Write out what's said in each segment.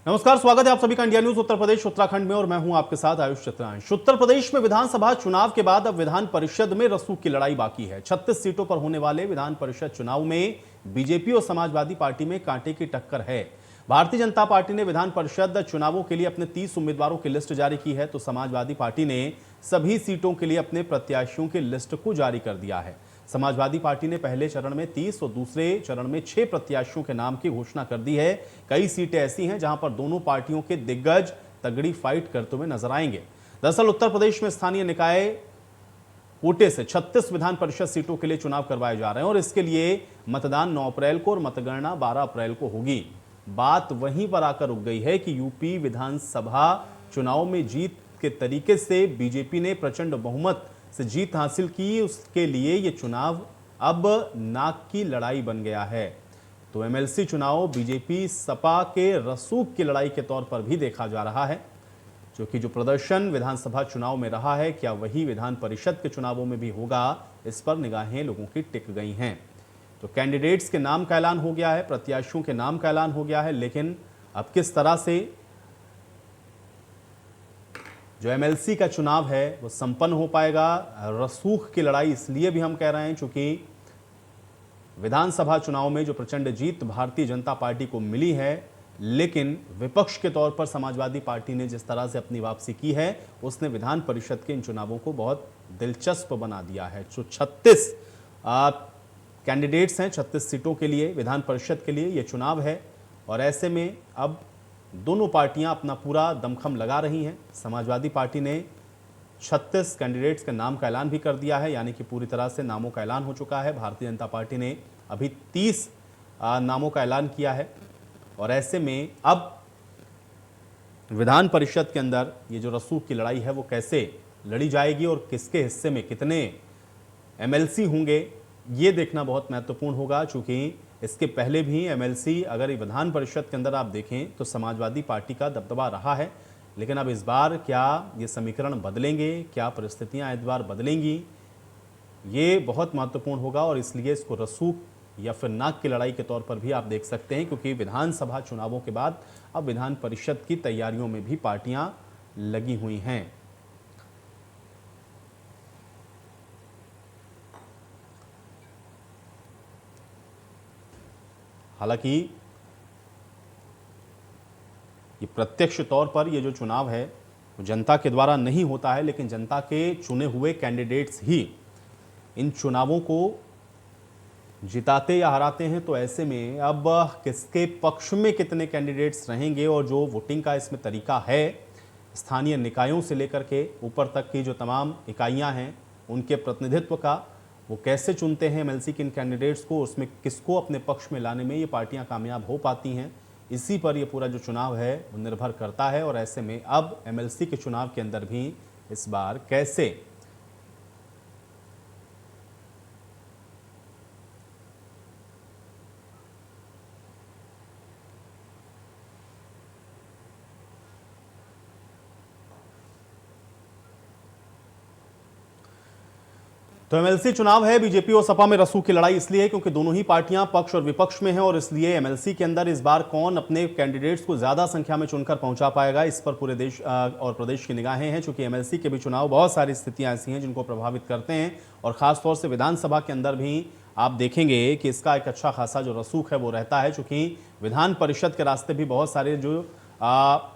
नमस्कार, स्वागत है आप सभी का इंडिया न्यूज उत्तर प्रदेश उत्तराखंड में और मैं हूं आपके साथ आयुष चित्रांश। उत्तर प्रदेश में विधानसभा चुनाव के बाद अब विधान परिषद में रसूख की लड़ाई बाकी है। 36 सीटों पर होने वाले विधान परिषद चुनाव में बीजेपी और समाजवादी पार्टी में कांटे की टक्कर है। भारतीय जनता पार्टी ने विधान परिषद चुनावों के लिए अपने 30 उम्मीदवारों की लिस्ट जारी की है, तो समाजवादी पार्टी ने सभी सीटों के लिए अपने प्रत्याशियों की लिस्ट को जारी कर दिया है। समाजवादी पार्टी ने पहले चरण में 30 और दूसरे चरण में 6 प्रत्याशियों के नाम की घोषणा कर दी है। कई सीटें ऐसी हैं जहां पर दोनों पार्टियों के दिग्गज तगड़ी फाइट करते हुए नजर आएंगे। दरअसल उत्तर प्रदेश में स्थानीय निकाय कोटे से 36 विधान परिषद सीटों के लिए चुनाव करवाए जा रहे हैं और इसके लिए मतदान 9 अप्रैल को और मतगणना 12 अप्रैल को होगी। बात वहीं पर आकर रुक गई है कि यूपी विधानसभा चुनाव में जीत के तरीके से बीजेपी ने प्रचंड बहुमत से जीत हासिल की, उसके लिए यह चुनाव अब नाक की लड़ाई बन गया है। तो एमएलसी चुनाव बीजेपी सपा के रसूख की लड़ाई के तौर पर भी देखा जा रहा है, क्योंकि जो प्रदर्शन विधानसभा चुनाव में रहा है, क्या वही विधान परिषद के चुनावों में भी होगा, इस पर निगाहें लोगों की टिक गई हैं। तो कैंडिडेट्स के नाम का ऐलान हो गया है, प्रत्याशियों के नाम का ऐलान हो गया है, लेकिन अब किस तरह से जो एमएलसी का चुनाव है वो संपन्न हो पाएगा। रसूख की लड़ाई इसलिए भी हम कह रहे हैं क्योंकि विधानसभा चुनाव में जो प्रचंड जीत भारतीय जनता पार्टी को मिली है, लेकिन विपक्ष के तौर पर समाजवादी पार्टी ने जिस तरह से अपनी वापसी की है, उसने विधान परिषद के इन चुनावों को बहुत दिलचस्प बना दिया है। जो 36 कैंडिडेट्स हैं, 36 सीटों के लिए विधान परिषद के लिए ये चुनाव है और ऐसे में अब दोनों पार्टियां अपना पूरा दमखम लगा रही हैं। समाजवादी पार्टी ने 36 कैंडिडेट्स के नाम का ऐलान भी कर दिया है, यानी कि पूरी तरह से नामों का ऐलान हो चुका है। भारतीय जनता पार्टी ने अभी 30 नामों का ऐलान किया है और ऐसे में अब विधान परिषद के अंदर ये जो रसूख की लड़ाई है वो कैसे लड़ी जाएगी और किसके हिस्से में कितने एमएलसी होंगे, ये देखना बहुत महत्वपूर्ण होगा। चूंकि इसके पहले भी एमएलसी अगर विधान परिषद के अंदर आप देखें तो समाजवादी पार्टी का दबदबा रहा है, लेकिन अब इस बार क्या ये समीकरण बदलेंगे, क्या परिस्थितियां इस बार बदलेंगी, ये बहुत महत्वपूर्ण होगा और इसलिए इसको रसूख या फिर नाक की लड़ाई के तौर पर भी आप देख सकते हैं, क्योंकि विधानसभा चुनावों के बाद अब विधान परिषद की तैयारियों में भी पार्टियां लगी हुई हैं। हालांकि ये प्रत्यक्ष तौर पर ये जो चुनाव है वो जनता के द्वारा नहीं होता है, लेकिन जनता के चुने हुए कैंडिडेट्स ही इन चुनावों को जिताते या हराते हैं। तो ऐसे में अब किसके पक्ष में कितने कैंडिडेट्स रहेंगे और जो वोटिंग का इसमें तरीका है, स्थानीय निकायों से लेकर के ऊपर तक की जो तमाम इकाइयां हैं उनके प्रतिनिधित्व का, वो कैसे चुनते हैं एमएलसी के इन कैंडिडेट्स को, उसमें किसको अपने पक्ष में लाने में ये पार्टियां कामयाब हो पाती हैं, इसी पर ये पूरा जो चुनाव है वो निर्भर करता है। और ऐसे में अब एमएलसी के चुनाव के अंदर भी इस बार कैसे तो एमएलसी चुनाव है, बीजेपी और सपा में रसूख की लड़ाई इसलिए है क्योंकि दोनों ही पार्टियां पक्ष और विपक्ष में हैं और इसलिए एमएलसी के अंदर इस बार कौन अपने कैंडिडेट्स को ज्यादा संख्या में चुनकर पहुंचा पाएगा, इस पर पूरे देश और प्रदेश की निगाहें हैं। चूंकि एमएलसी के भी चुनाव बहुत सारी स्थितियां ऐसी हैं जिनको प्रभावित करते हैं और खासतौर से विधानसभा के अंदर भी आप देखेंगे कि इसका एक अच्छा खासा जो रसूख है वो रहता है। चूंकि विधान परिषद के रास्ते भी बहुत सारे जो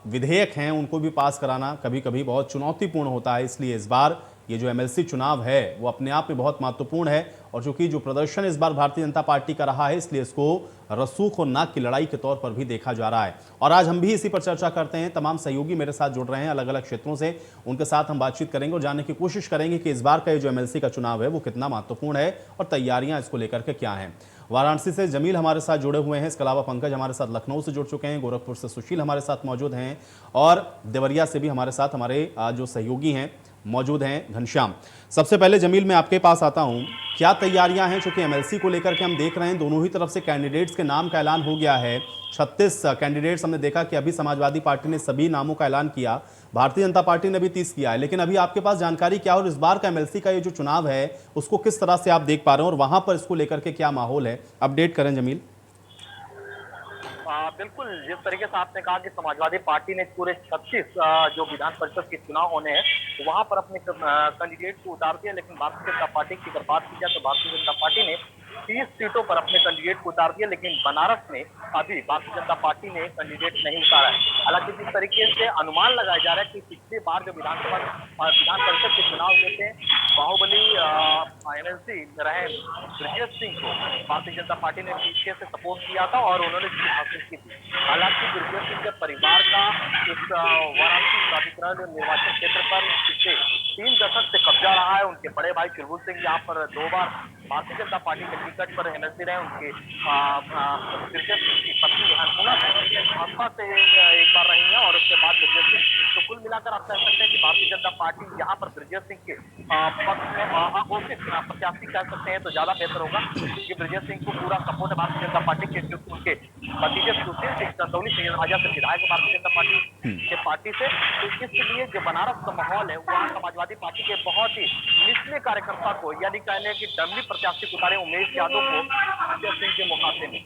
विधेयक हैं उनको भी पास कराना कभी कभी बहुत चुनौतीपूर्ण होता है, इसलिए इस बार ये जो एमएलसी चुनाव है वो अपने आप में बहुत महत्वपूर्ण है। और चूंकि जो प्रदर्शन इस बार भारतीय जनता पार्टी का रहा है, इसलिए इसको रसूख और नाक की लड़ाई के तौर पर भी देखा जा रहा है। और आज हम भी इसी पर चर्चा करते हैं। तमाम सहयोगी मेरे साथ जुड़ रहे हैं अलग अलग क्षेत्रों से, उनके साथ हम बातचीत करेंगे और जानने की कोशिश करेंगे कि इस बार का ये जो एमएलसी का चुनाव है वो कितना महत्वपूर्ण है और तैयारियां इसको लेकर के क्या हैं। वाराणसी से जमील हमारे साथ जुड़े हुए हैं, इसके अलावा पंकज हमारे साथ लखनऊ से जुड़ चुके हैं, गोरखपुर से सुशील हमारे साथ मौजूद हैं और देवरिया से भी हमारे साथ हमारे जो सहयोगी हैं मौजूद हैं, घनश्याम। सबसे पहले जमील मैं आपके पास आता हूं, क्या तैयारियां हैं? चूंकि एमएलसी को लेकर के हम देख रहे हैं दोनों ही तरफ से कैंडिडेट्स के नाम का ऐलान हो गया है। 36 कैंडिडेट्स हमने देखा कि अभी समाजवादी पार्टी ने सभी नामों का ऐलान किया, भारतीय जनता पार्टी ने भी 30 किया है, लेकिन अभी आपके पास जानकारी क्या और इस बार का एमएलसी का ये जो चुनाव है उसको किस तरह से आप देख पा रहे हैं और वहां पर इसको लेकर के क्या माहौल है, अपडेट करें जमील। बिल्कुल, जिस तरीके से आपने कहा कि समाजवादी पार्टी ने पूरे 36 जो विधान परिषद के चुनाव होने हैं, वहां पर अपने कैंडिडेट को उतार दिया। लेकिन भारतीय जनता पार्टी की अगर बात की जाए तो भारतीय जनता पार्टी ने 30 सीटों पर अपने कैंडिडेट को उतार दिया, लेकिन बनारस में अभी भारतीय जनता पार्टी ने कैंडिडेट नहीं उतारा है। हालांकि जिस तरीके से अनुमान लगाया जा रहा है कि पिछली बार जो विधान परिषद के चुनाव हुए थे, बाहुबली एमएलसी रहे ब्रजेश सिंह को भारतीय जनता पार्टी ने पीछे से सपोर्ट किया था और उन्होंने जीत हासिल की थी। हालांकि ब्रजेश सिंह के परिवार का इस वाराणसी प्राधिकरण निर्वाचन क्षेत्र पर पिछले 3 दशक से कब्जा रहा है। उनके बड़े भाई चुलबुल सिंह यहाँ पर 2 बार भारतीय जनता पार्टी के टिकट पर एमएलसी रहे। उनके ब्रजेश सिंह की पत्नी अन्नपूर्णा सिंह भाजपा से एक बार रही है और उसके बाद ब्रजेश सिंह। तो कुल मिलाकर आप कह सकते हैं कि भारतीय जनता पार्टी यहाँ पर ब्रजेश सिंह के पक्ष में अघोषित प्रत्याशी कह सकते हैं तो ज्यादा बेहतर होगा, क्योंकि ब्रजेश सिंह को पूरा सपोर्ट है भारतीय जनता पार्टी के, क्योंकि उनके भतीजे सुशील सिंह चंदौली सैयद राजा से विधायक भारतीय जनता पार्टी से। तो इसलिए जो बनारस का माहौल है वहाँ समाजवादी पार्टी के बहुत ही निचले कार्यकर्ता को, यानी कहने की डमली प्रत्याशी को उतारे उमेश यादव को ब्रजेश सिंह के मुकाबले में।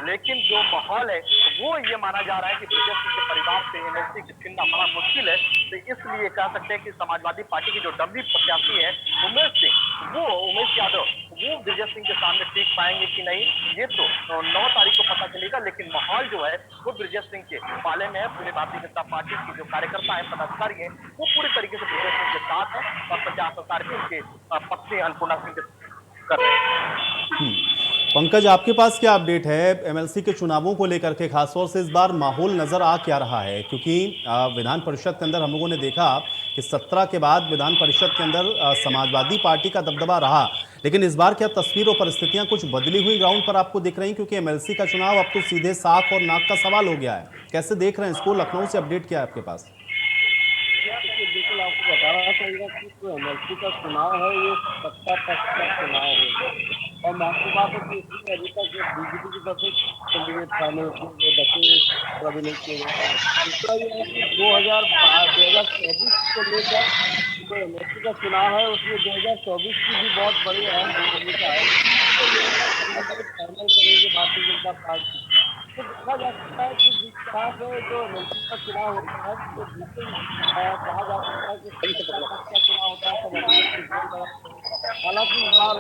लेकिन जो माहौल है वो ये माना जा रहा है कि ब्रजेश सिंह के परिवार से एमएलसी चुनना बड़ा मुश्किल है। तो इसलिए कह सकते हैं कि समाजवादी पार्टी की जो डमली प्रत्याशी है उमेश यादव, वो ब्रजेश सिंह के सामने टिक पाएंगे कि नहीं, ये तो 9 तारीख को पता चलेगा। लेकिन माहौल जो है वो ब्रजेश सिंह के पाले में है। पूरे भारतीय जनता पार्टी के जो कार्यकर्ता है, पदाधिकारी है, वो पूरी तरीके से ब्रजेश सिंह के साथ है और प्रचार प्रसार भी उनके पत्नी अन्नपूर्णा सिंह कर रहे हैं। पंकज, आपके पास क्या अपडेट है एमएलसी के चुनावों को लेकर के? खासतौर से इस बार माहौल नजर आ क्या रहा है? क्योंकि विधान परिषद के अंदर हम लोगों ने देखा कि 17 के बाद विधान परिषद के अंदर समाजवादी पार्टी का दबदबा रहा, लेकिन इस बार क्या तस्वीर और परिस्थितियां कुछ बदली हुई ग्राउंड पर आपको दिख रही? क्योंकि एमएलसी का चुनाव अब तो सीधे साख और नाक का सवाल हो गया है। कैसे देख रहे हैं इसको? लखनऊ से अपडेट क्या है आपके पास? देखिए, बिल्कुल आपको बताना चाहिए कि जो एमएलसी का चुनाव है ये सत्ता पक्ष का चुनाव है। और महत्व बात है कि इसमें अभी तक बीजेपी की तरफ से कैंडिडेट फाइनल किए गए बचे अभी नहीं किए गए। दूसरा ये है कि 2024 को लेकर जो एमएलसी का चुनाव है उसमें 2024 की भी बहुत बड़ी अहम भूमिका है। इसको लेकर कैंडिडेट फाइनल करेंगे भारतीय जनता पार्टी। तो देखा जा सकता है कि जिस तरह से जो एमएलसी का चुनाव होता है तो बिल्कुल कहा जा सकता है कि सत्ता पक्ष का चुनाव होता है, सब अपनी अपनी जोर लगाते हैं। हालांकि इस बार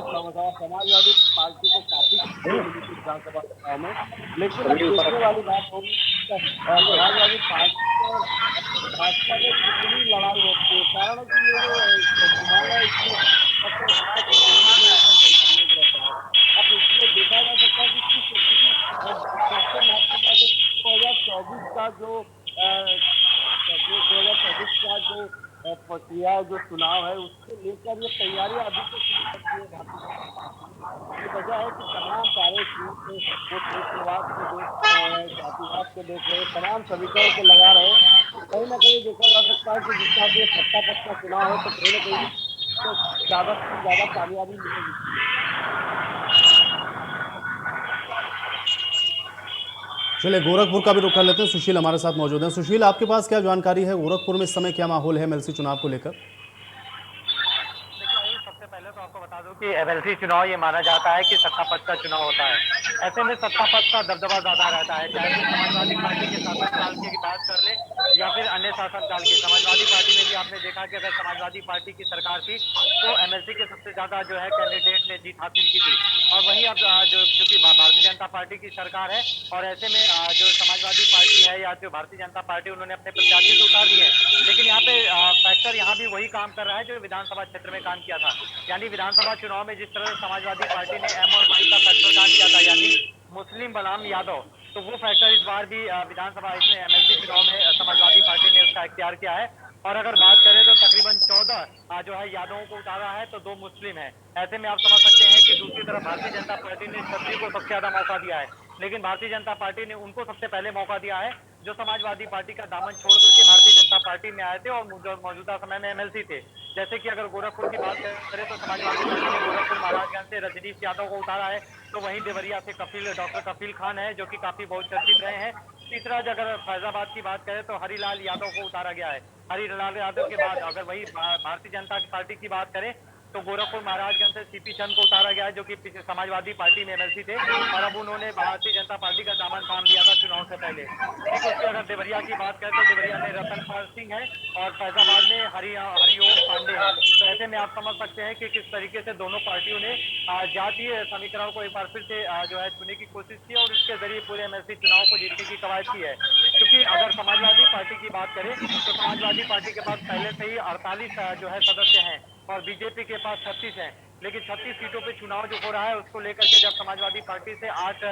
समाजवादी पार्टी को काफी सीटें मिली थी विधानसभा चुनाव में, लेकिन अब देखने वाली बात होगी समाजवादी पार्टी और भाजपा में कितनी लड़ाई होती है। कारण है कि ये जो चुनाव है इसमें सबसे ज्यादा कंफ्यूज रहता है। अब इसमें देखा जा सकता है कि सबसे महत्वपूर्ण बात है 2024 का जो 2024 का जो प्रक्रिया जो चुनाव है उसको लेकर ये तैयारियां अभी से शुरू कर दी है भारतीय जनता पार्टी ने। ये वजह है कि तमाम सारे बूथ वो क्षेत्रवाद को देख रहे हैं, जातिवाद को देख रहे हैं, तमाम समीकरण को लगा रहे हैं। तो कहीं ना कहीं देखा जा सकता है कि जितना भी सत्ता पक्ष का चुनाव है तो कहीं ना कहीं तो ज्यादा से ज्यादा कामयाबी मिलेगी। चलिए, गोरखपुर का भी रुख कर लेते हैं। सुशील हमारे साथ मौजूद हैं। सुशील, आपके पास क्या जानकारी है? गोरखपुर में इस समय क्या माहौल है एमएलसी चुनाव को लेकर? देखिए, सबसे पहले तो आपको बता दूं कि एमएलसी चुनाव ये माना जाता है कि सत्ता पक्ष का चुनाव होता है। ऐसे में सत्ता पक्ष का दबदबा ज्यादा रहता है, चाहे वो समाजवादी पार्टी के शासनकाल की बात कर ले या फिर अन्य शासनकाल की। समाजवादी पार्टी में भी आपने देखा कि अगर समाजवादी पार्टी की सरकार थी तो एमएलसी के सबसे ज्यादा जो है कैंडिडेट ने जीत हासिल की थी। और वहीं अब जो क्योंकि भारतीय जनता पार्टी की सरकार है और ऐसे में जो समाजवादी पार्टी है या जो भारतीय जनता पार्टी उन्होंने अपने प्रत्याशी तो उतार दिए हैं, लेकिन यहाँ पे फैक्टर यहाँ भी वही काम कर रहा है जो विधानसभा क्षेत्र में काम किया था। यानी विधानसभा चुनाव में जिस तरह से समाजवादी पार्टी ने एम और वाई का फैक्टर काम किया था, यानी मुस्लिम बनाम यादव, तो वो फैक्टर इस बार भी विधानसभा इसमें एमएलसी चुनाव में समाजवादी पार्टी ने उसका इख्तियार किया है। और अगर बात करें तो तकरीबन 14 जो है यादवों को उतारा है तो 2 मुस्लिम है। ऐसे में आप समझ सकते हैं कि दूसरी तरफ भारतीय जनता पार्टी ने छत्री को सबसे ज्यादा मौका दिया है, लेकिन भारतीय जनता पार्टी ने उनको सबसे पहले मौका दिया है जो समाजवादी पार्टी का दामन छोड़ करके भारतीय जनता पार्टी में आए थे और मौजूदा समय में एमएलसी थे। जैसे कि अगर गोरखपुर की बात करें तो समाजवादी पार्टी ने गोरखपुर महाराजगंज से रजनीश यादव को उतारा है, तो वहीं देवरिया से डॉक्टर कपिल खान है जो कि काफी बहुचर्चित रहे हैं। तीसरा अगर फैजाबाद की बात करें तो हरिलाल यादव को उतारा गया है। हरिलाल यादव के बाद अगर वही भारतीय जनता पार्टी की बात करें तो गोरखपुर महाराजगंज से सीपी चंद को उतारा गया है, जो कि पीछे समाजवादी पार्टी में एमएलसी थे और अब उन्होंने भारतीय जनता पार्टी का दामन थाम लिया था चुनाव से पहले। ठीक उसके अगर देवरिया की बात करें तो देवरिया में रतनपाल सिंह है और फैजाबाद में हरिओम पांडे है। तो ऐसे में आप समझ सकते हैं कि किस तरीके से दोनों पार्टियों ने जातीय समीकरणों को एक बार फिर से जो है चुनने की कोशिश की और इसके जरिए पूरे एमएलसी चुनाव को जीतने की कवायद की है। क्योंकि अगर समाजवादी पार्टी की बात करें तो समाजवादी पार्टी के पास पहले से ही 48 जो है सदस्य हैं और बीजेपी के पास 36 हैं, लेकिन 36 सीटों पे चुनाव जो हो रहा है उसको लेकर के जब समाजवादी पार्टी से 8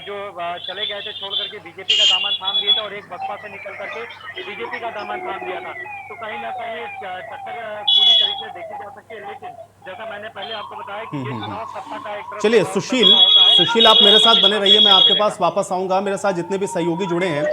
जो चले गए थे छोड़ करके बीजेपी का दामन थाम लिया था और एक बसपा से निकल करके बीजेपी का दामन थाम लिया था, तो कहीं ना कहीं टक्कर पूरी तरीके से देखी जा सकती है। लेकिन जैसा मैंने पहले आपको बताया कि ये चुनाव सत्ता का एक तरफ चलिए सुशील आप मेरे साथ बने रहिए, मैं आपके पास वापस आऊंगा। मेरे साथ जितने भी सहयोगी जुड़े हैं,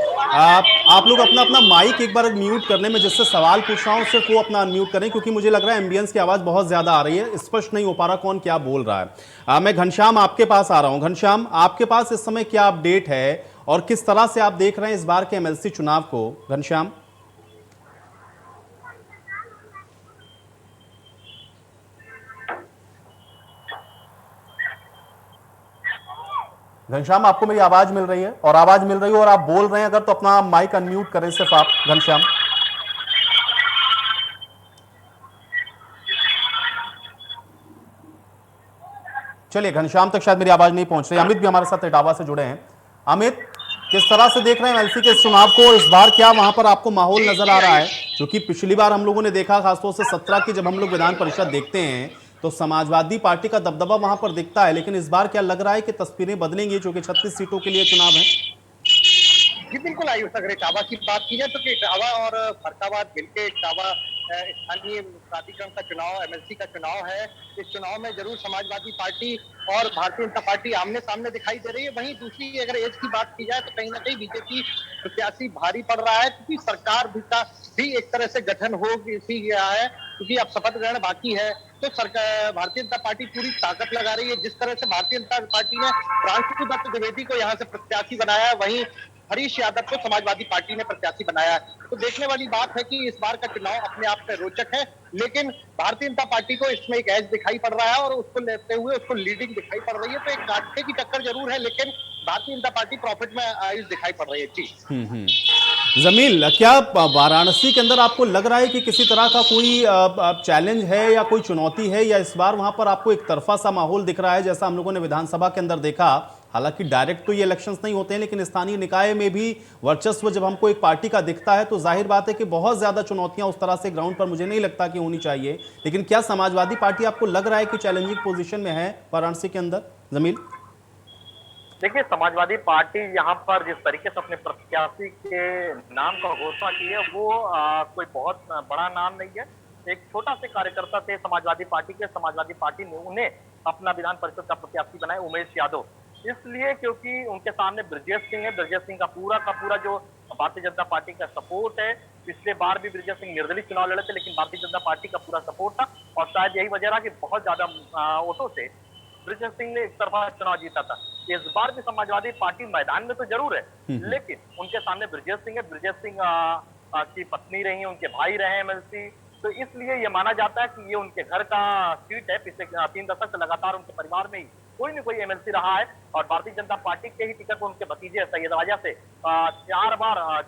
आप लोग अपना अपना माइक एक बार म्यूट करने में जिससे सवाल पूछ रहा हूं सिर्फ वो अपना अनम्यूट करें, क्योंकि मुझे लग रहा है एम्बियंस की आवाज बहुत ज्यादा आ रही है, स्पष्ट नहीं हो पा रहा कौन क्या बोल रहा है। मैं घनश्याम आपके पास आ रहा हूं। घनश्याम, आपके पास इस समय क्या अपडेट है और किस तरह से आप देख रहे हैं इस बार के एमएलसी चुनाव को? घनश्याम घनश्याम आपको मेरी आवाज मिल रही है? और आवाज मिल रही है और आप बोल रहे हैं अगर, तो अपना माइक अनम्यूट करें सिर्फ आप घनश्याम। चलिए, घनश्याम तक शायद मेरी आवाज नहीं पहुंच रही। अमित भी हमारे साथ इटावा से जुड़े हैं। अमित, किस तरह से देख रहे हैं एमएलसी के इस चुनाव को? इस बार क्या वहां पर आपको माहौल नजर आ रहा है? क्योंकि पिछली बार हम लोगों ने देखा, खासतौर से 17 की जब हम लोग विधान परिषद देखते हैं तो समाजवादी पार्टी का दबदबा वहां पर दिखता है, लेकिन इस बार क्या लग रहा है कि तस्वीरें बदलेंगी, क्योंकि 36 सीटों के लिए चुनाव है? जी बिल्कुल आयुष, अगर इटावा की बात की जाए तो इटावा और फरखाबाद मिलकर इटावा स्थानीय प्राधिकरण का चुनाव, एमएलसी का चुनाव है। इस चुनाव में जरूर समाजवादी पार्टी और भारतीय जनता पार्टी आमने सामने दिखाई दे रही है। वहीं दूसरी अगर एज की बात की जाए तो कहीं ना कहीं बीजेपी प्रत्याशी भारी पड़ रहा है, क्योंकि सरकार भी एक तरह से गठन हो गया है, क्योंकि अब शपथ ग्रहण बाकी है। तो सरकार भारतीय जनता पार्टी पूरी ताकत लगा रही है। जिस तरह से भारतीय जनता पार्टी ने प्रांशु दत्त द्विवेदी को यहाँ से प्रत्याशी बनाया है, वहीं हरीश यादव को समाजवादी पार्टी ने प्रत्याशी बनाया है। तो देखने वाली बात है कि इस बार का चुनाव अपने आप में रोचक है, लेकिन भारतीय जनता पार्टी को इसमें एक एज दिखाई पड़ रहा है और उसको लेते हुए उसको लीडिंग दिखाई पड़ रही है। तो एक कांटे की टक्कर जरूर है, लेकिन भारतीय जनता पार्टी प्रॉफिट में दिखाई पड़ रही है। जी जमील, क्या वाराणसी के अंदर आपको लग रहा है कि किसी तरह का कोई चैलेंज है या कोई चुनौती है, या इस बार वहां पर आपको एक तरफा सा माहौल दिख रहा है जैसा हम लोगों ने विधानसभा के अंदर देखा? हालांकि डायरेक्ट तो ये इलेक्शंस नहीं होते हैं, लेकिन स्थानीय निकाय में भी वर्चस्व जब हमको एक पार्टी का दिखता है तो जाहिर बात है कि बहुत ज्यादा चुनौतियां उस तरह से ग्राउंड पर मुझे नहीं लगता कि होनी चाहिए। लेकिन क्या समाजवादी पार्टी आपको लग रहा है कि चैलेंजिंग पोजीशन में है वाराणसी के अंदर? जमील, देखिए, समाजवादी पार्टी यहाँ पर जिस तरीके से अपने प्रत्याशी के नाम का घोषणा की है वो कोई बहुत बड़ा नाम नहीं है। एक छोटा से कार्यकर्ता थे समाजवादी पार्टी के, समाजवादी पार्टी ने उन्हें अपना विधान परिषद का प्रत्याशी बनाया, उमेश यादव, इसलिए क्योंकि उनके सामने ब्रजेश सिंह है। ब्रजेश सिंह का पूरा जो भारतीय जनता पार्टी का सपोर्ट है। पिछले बार भी ब्रजेश सिंह निर्दलीय चुनाव लड़े थे, लेकिन भारतीय जनता पार्टी का पूरा सपोर्ट था और शायद यही वजह रहा कि बहुत ज्यादा वोटों से ब्रजेश सिंह ने एक तरफा चुनाव जीता था। इस बार भी समाजवादी पार्टी मैदान में तो जरूर है, लेकिन उनके सामने ब्रजेश सिंह है। ब्रजेश सिंह की पत्नी रही, उनके भाई रहे एमएलसी, तो इसलिए ये माना जाता है कि ये उनके घर का सीट है। पिछले 3 दशक से लगातार उनके परिवार में ही कोई न कोई एमएलसी रहा है और भारतीय जनता पार्टी के ही टिकट पर उनके भतीजे सैयद राजा से 4 बार।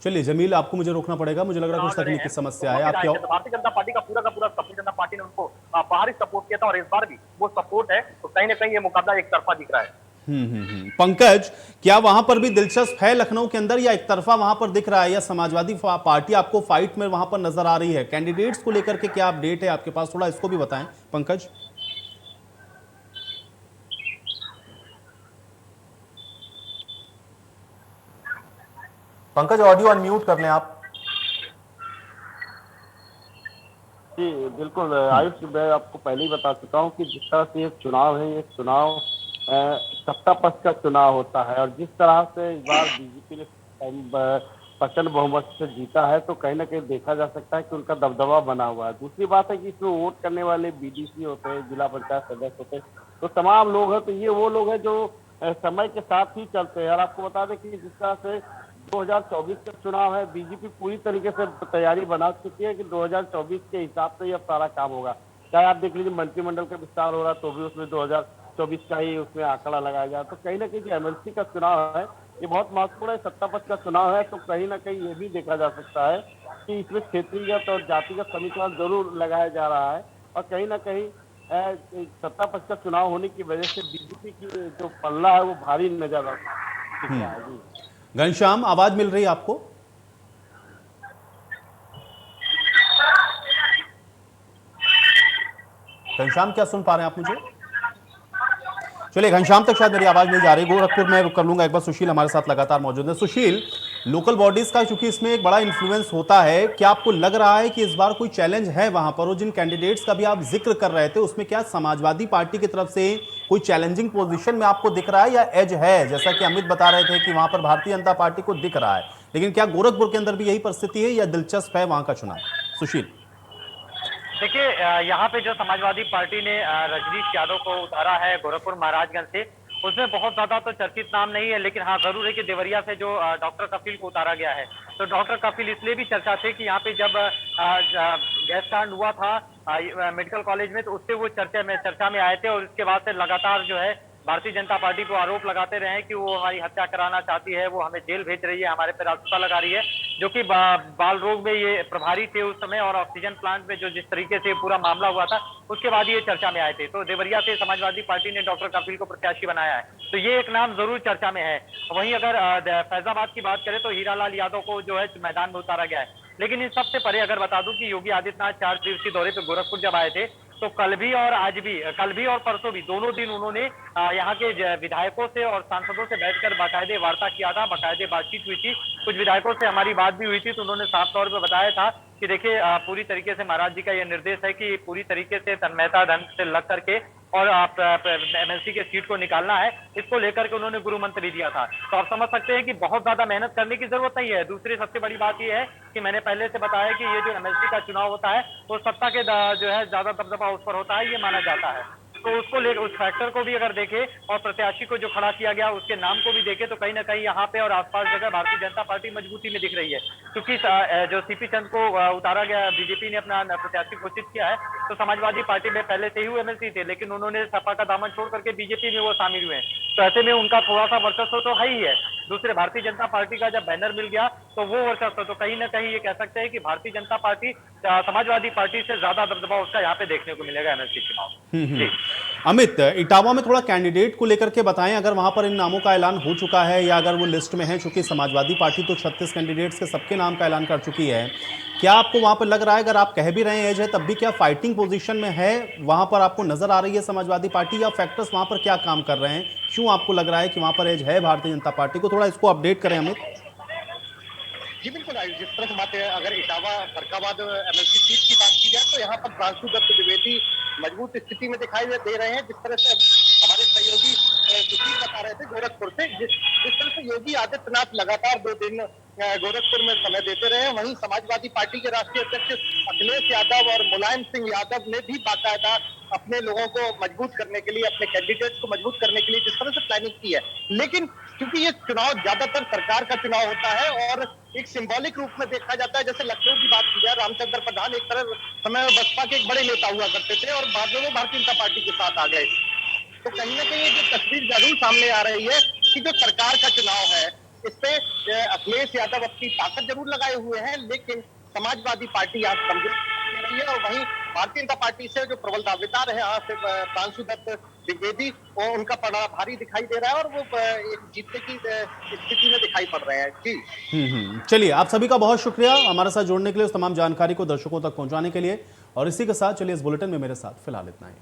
चलिए जमील, आपको मुझे रोकना पड़ेगा, मुझे लग रहा है कुछ तकनीकी समस्या है। आप क्या? भारतीय जनता पार्टी का पूरा सपोर्ट, जनता पार्टी ने उनको बाहरी सपोर्ट किया था और इस बार भी वो सपोर्ट है, तो कहीं ना कहीं ये मुकाबला एक तरफा दिख रहा है। पंकज, क्या वहां पर भी दिलचस्प है लखनऊ के अंदर, या एक तरफा वहां पर दिख रहा है, या समाजवादी पार्टी आपको फाइट में वहां पर नजर आ रही है? कैंडिडेट्स को लेकर के क्या अपडेट है आपके पास, थोड़ा इसको भी बताएं पंकज। पंकज, ऑडियो अनम्यूट कर लें आप। जी बिल्कुल आयुष, मैं आपको पहले ही बता चुका हूँ कि जिस तरह से ये चुनाव है, ये चुनाव सत्ता पक्ष का चुनाव होता है और जिस तरह से इस बार बीजेपी ने प्रचंड बहुमत से जीता है तो कहीं ना कहीं देखा जा सकता है कि उनका दबदबा बना हुआ है। दूसरी बात है कि इसमें वोट करने वाले बीडीसी होते हैं, जिला पंचायत सदस्य होते हैं, तो तमाम लोग हैं, तो ये वो लोग हैं जो समय के साथ ही चलते हैं। और आपको बता दें कि जिस तरह से 2024 का चुनाव है, बीजेपी पूरी तरीके से तैयारी बना चुकी है कि 2024 के हिसाब से ही अब सारा काम होगा। चाहे आप देख लीजिए मंत्रिमंडल का विस्तार हो रहा तो भी उसमें 2024 का ही उसमें आंकड़ा लगाया गया। तो कहीं ना कहीं जो एमएलसी का चुनाव है ये बहुत महत्वपूर्ण है। सत्ता पक्ष का चुनाव है तो कहीं ना कहीं ये भी देखा जा सकता है कि इसमें क्षेत्रीयत और जातिगत समीकरण जरूर लगाया जा रहा है और कहीं ना कहीं सत्ता पक्ष का चुनाव होने की वजह से बीजेपी की जो पल्ला है वो भारी नजर आ रहा है। जी घनश्याम, आवाज मिल रही है आपको? घनश्याम, क्या सुन पा रहे हैं आप मुझे? चलिए, घनश्याम तक शायद मेरी आवाज नहीं जा रही। गोरखपुर में रुक कर लूंगा एक बार। सुशील हमारे साथ लगातार मौजूद है। सुशील, लोकल बॉडीज का चूंकि इसमें एक बड़ा इन्फ्लुएंस होता है, क्या आपको लग रहा है कि इस बार कोई चैलेंज है वहां पर? और जिन कैंडिडेट्स का भी आप जिक्र कर रहे थे उसमें क्या समाजवादी पार्टी की तरफ से कोई चैलेंजिंग पोजीशन में आपको दिख रहा है या एज है? जैसा कि अमित बता रहे थे कि वहां पर भारतीय जनता पार्टी को दिख रहा है, लेकिन क्या गोरखपुर के अंदर भी यही परिस्थिति है या दिलचस्प है वहां का चुनाव? सुशील, देखिए, यहाँ पे जो समाजवादी पार्टी ने रजनीश यादव को उतारा है गोरखपुर महाराजगंज से, उसमें बहुत ज्यादा तो चर्चित नाम नहीं है, लेकिन हाँ जरूर है कि देवरिया से जो डॉक्टर कपिल को उतारा गया है, तो डॉक्टर कपिल इसलिए भी चर्चा थे कि यहाँ पे जब गैस कांड हुआ था मेडिकल कॉलेज में, तो उससे वो चर्चा में आए थे और उसके बाद से लगातार जो है भारतीय जनता पार्टी को आरोप लगाते रहे हैं कि वो हमारी हत्या कराना चाहती है, वो हमें जेल भेज रही है, हमारे पे रास्ता लगा रही है। जो कि बाल रोग में ये प्रभारी थे उस समय और ऑक्सीजन प्लांट में जो जिस तरीके से पूरा मामला हुआ था उसके बाद ये चर्चा में आए थे। तो देवरिया से समाजवादी पार्टी ने डॉक्टर कपिल को प्रत्याशी बनाया है, तो ये एक नाम जरूर चर्चा में है। वहीं अगर फैजाबाद की बात करें तो हीरालाल यादव को जो है मैदान में उतारा गया है। लेकिन इन सबसे परे अगर बता दूं कि योगी आदित्यनाथ 4 दिवसीय दौरे पे गोरखपुर जब आए थे तो कल भी और परसों भी दोनों दिन उन्होंने यहाँ के विधायकों से और सांसदों से बैठकर बाकायदे वार्ता किया था, बाकायदे बातचीत हुई थी। कुछ विधायकों से हमारी बात भी हुई थी तो उन्होंने साफ तौर पर बताया था कि देखिए पूरी तरीके से महाराज जी का यह निर्देश है कि पूरी तरीके से तन्मयता ढंग से लग करके और आप एमएलसी के सीट को निकालना है, इसको लेकर के उन्होंने गुरु मंत्र भी दिया था। तो आप समझ सकते हैं कि बहुत ज्यादा मेहनत करने की जरूरत नहीं है। दूसरी सबसे बड़ी बात यह है कि मैंने पहले से बताया कि ये जो एमएलसी का चुनाव होता है वो सत्ता के जो है ज्यादा दबदबा उस पर होता है, ये माना जाता है। तो उसको लेकर उस फैक्टर को भी अगर देखें और प्रत्याशी को जो खड़ा किया गया उसके नाम को भी देखें तो कहीं ना कहीं यहाँ पे और आसपास जगह भारतीय जनता पार्टी मजबूती में दिख रही है। क्योंकि जो सीपी चंद को उतारा गया, बीजेपी ने अपना प्रत्याशी घोषित किया है, तो समाजवादी पार्टी में पहले से ही एमएलसी थे लेकिन उन्होंने सपा का दामन छोड़ करके बीजेपी में वो शामिल हुए हैं। तो ऐसे में उनका थोड़ा सा वर्चस्व तो है ही है। दूसरे भारतीय जनता पार्टी का जब बैनर मिल गया तो वो वर्चस्व, तो कहीं ना कहीं ये कह सकते हैं कि भारतीय जनता पार्टी समाजवादी पार्टी से ज्यादा दबदबा उसका यहाँ पे देखने को मिलेगा एमएलसी चुनाव। अमित, इटावा में थोड़ा कैंडिडेट को लेकर के बताएं, अगर वहां पर इन नामों का ऐलान हो चुका है या अगर वो लिस्ट में है, चूंकि समाजवादी पार्टी तो 36 कैंडिडेट्स के सबके नाम का ऐलान कर चुकी है, क्या आपको वहां पर लग रहा है, अगर आप कह भी रहे हैं एज है तब भी क्या फाइटिंग पोजीशन में है वहां पर आपको नजर आ रही है समाजवादी पार्टी, या फैक्टर्स वहां पर क्या काम कर रहे हैं? क्यों आपको लग रहा है कि वहां पर एज है भारतीय जनता पार्टी को? थोड़ा इसको अपडेट करें अमित। जी बिल्कुल, जिस तरह से बात है, अगर इटावा फरकाबाद एमएलसी सीट की बात की जाए तो यहाँ पर प्रांशु दत्त द्विवेदी मजबूत स्थिति में दिखाई दे रहे हैं। जिस तरह से हमारे सहयोगी सुशील बता रहे थे गोरखपुर से, जिस तरह से योगी आदित्यनाथ लगातार 2 दिन गोरखपुर में समय देते रहे, वहीं समाजवादी पार्टी के राष्ट्रीय अध्यक्ष अखिलेश यादव और मुलायम सिंह यादव ने भी बाकायदा अपने लोगों को मजबूत करने के लिए, अपने कैंडिडेट्स को मजबूत करने के लिए जिस तरह से प्लानिंग की है। लेकिन क्योंकि ये चुनाव ज्यादातर सरकार का चुनाव होता है और एक सिंबॉलिक रूप में देखा जाता है, जैसे लखनऊ की बात की जाए, रामचंद्र प्रधान एक तरह समय में बसपा के एक बड़े नेता हुआ करते थे और बाद में वो भारतीय जनता पार्टी के साथ आ गए। तो कहीं ना कहीं ये तस्वीर जरूर सामने आ रही है कि जो सरकार का चुनाव है इस पे अखिलेश यादव अपनी ताकत जरूर लगाए हुए हैं, लेकिन समाजवादी पार्टी आज कमजोर रही है। और वहीं भारतीय जनता पार्टी से जो प्रबल दावेदार है यहाँ से प्रांशु दत्त द्विवेदी, वो उनका पड़ा भारी दिखाई दे रहा है और वो एक जीतने की स्थिति में दिखाई पड़ रहे हैं। जी चलिए, आप सभी का बहुत शुक्रिया हमारे साथ जुड़ने के लिए, उस तमाम जानकारी को दर्शकों तक पहुंचाने के लिए। और इसी के साथ चलिए इस बुलेटिन में मेरे साथ फिलहाल इतना ही।